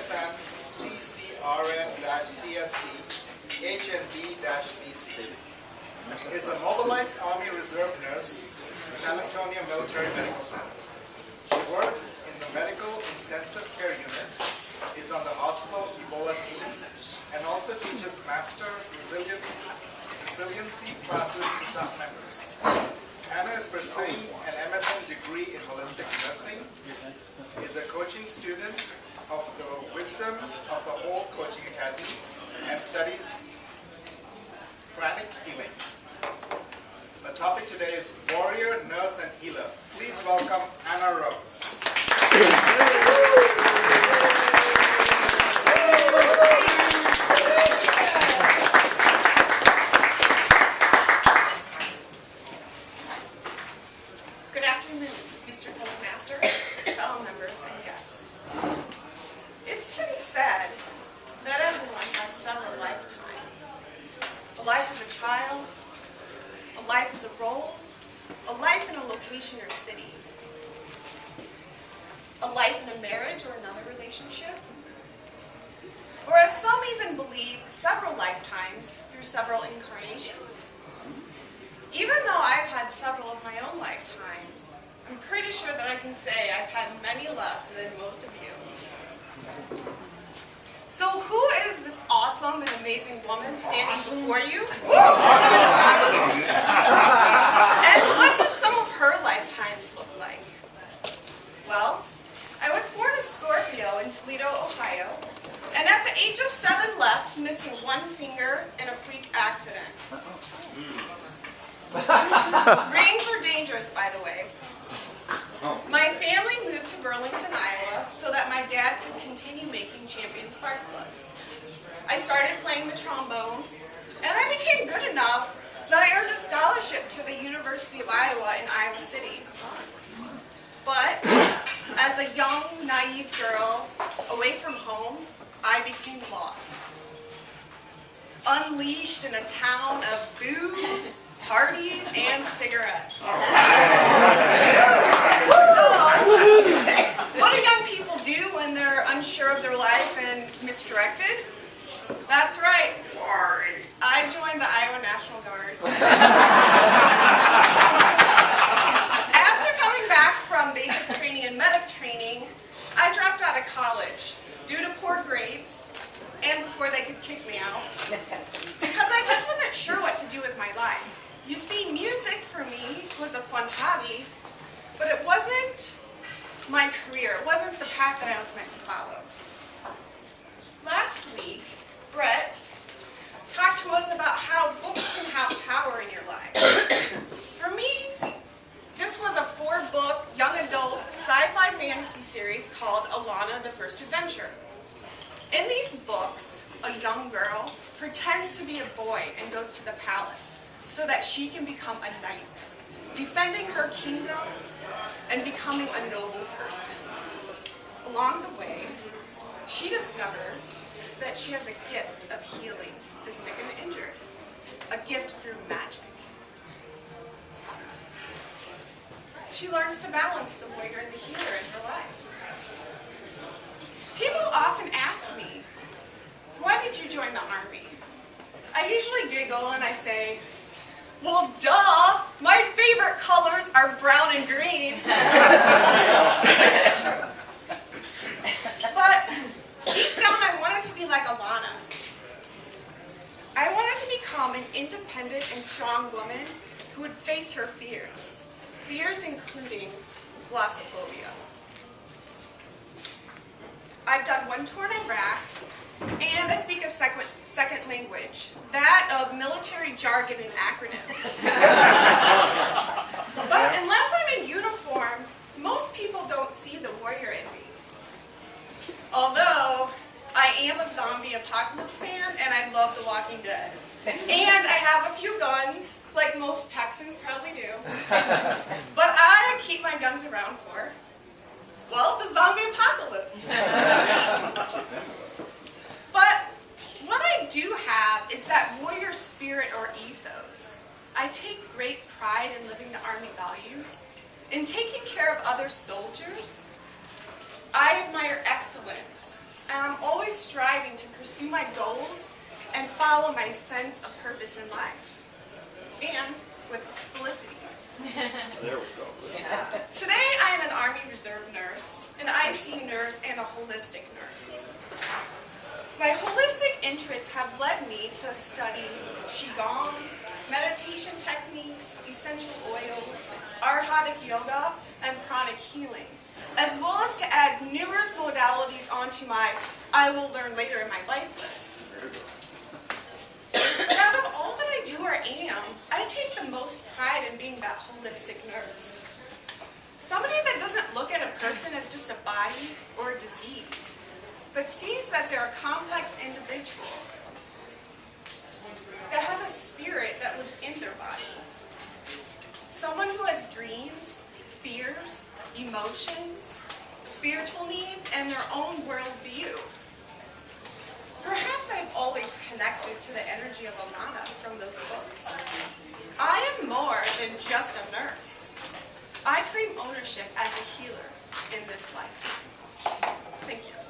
MSN CCRN-CSC HNB-BC. Is a mobilized Army Reserve nurse to San Antonio Military Medical Center. She works in the Medical Intensive Care Unit, is on the hospital Ebola team, and also teaches Master Resiliency classes to staff members. Anna is pursuing an MSN degree in Holistic Nursing, is a coaching student of the Wisdom of the Whole Coaching Academy, and studies pranic healing. The topic today is Warrior, Nurse, and Healer. Please welcome AnnaRhodes. Good afternoon, Mr. Postmaster, fellow members, and guests. It's been said that everyone has several lifetimes. A life as a child, a life as a role, a life in a location or city, a life in a marriage or another relationship, or as some even believe, several lifetimes through several incarnations. Even though I've had several of my own lifetimes, I'm pretty sure that I can say I've had many less than most of you. So who is this awesome and amazing woman standing before you? And what do some of her lifetimes look like? Well, I was born a Scorpio in Toledo, Ohio, and at the age of 7 left, missing one finger in a freak accident. Rings are dangerous, by the way. My family moved to Burlington, Iowa, so that my dad could continue making champion spark plugs. I started playing the trombone, and I became good enough that I earned a scholarship to the University of Iowa in Iowa City. But as a young, naive girl away from home, I became lost. Unleashed in a town of booze, parties, and cigarettes. What do young people do when they're unsure of their life and misdirected? That's right. I joined the Iowa National Guard. After coming back from basic training and medic training, I dropped out of college due to poor grades and before they could kick me out because I just wasn't sure what to do with my life. You see, music for me was a fun hobby, but it wasn't my career. It wasn't the path that I was meant to follow. Last week, Brett talked to us about how books can have power in your life. For me, this was a 4-book young adult sci-fi fantasy series called Alana: The First Adventure. In these books, a young girl pretends to be a boy and goes to the palace so that she can become a knight, defending her kingdom and becoming a noble person. Along the way, she discovers that she has a gift of healing the sick and the injured, a gift through magic. She learns to balance the warrior and the healer in her life. People often ask me, why did you join the Army? I usually giggle and I say, well, duh! My favorite colors are brown and green. Which is true. But deep down, I wanted to be like Alana. I wanted to become an independent and strong woman who would face her fears. Fears including glossophobia. I've done 1 tour in Iraq, and I speak a second language, that of military jargon and acronyms. But unless I'm in uniform, most people don't see the warrior in me. Although, I am a zombie apocalypse fan, and I love The Walking Dead. And I have a few guns, like most Texans probably do. But I keep my guns around for, well, the zombie apocalypse. But what I do have is that warrior spirit or ethos. I take great pride in living the Army values, in taking care of other soldiers. I admire excellence. and I'm always striving to pursue my goals and follow my sense of purpose in life. And with felicity. There we go. Today I am an Army Reserve nurse, an ICU nurse, and a holistic nurse. My holistic interests have led me to study Qigong, meditation techniques, essential oils, Arhatic yoga, and pranic healing, as well as to add numerous modalities onto my I will learn later in my life list. But out of all that I do or am, I take the most pride in being that holistic nurse. Somebody that doesn't look at a person as just a body or a disease, but sees that they're a complex individual that has a spirit that lives in their body. Someone who has dreams, fears, emotions, spiritual needs, and their own worldview. Perhaps I've always connected to the energy of Anna from those books. I am more than just a nurse. I claim ownership as a healer in this life. Thank you.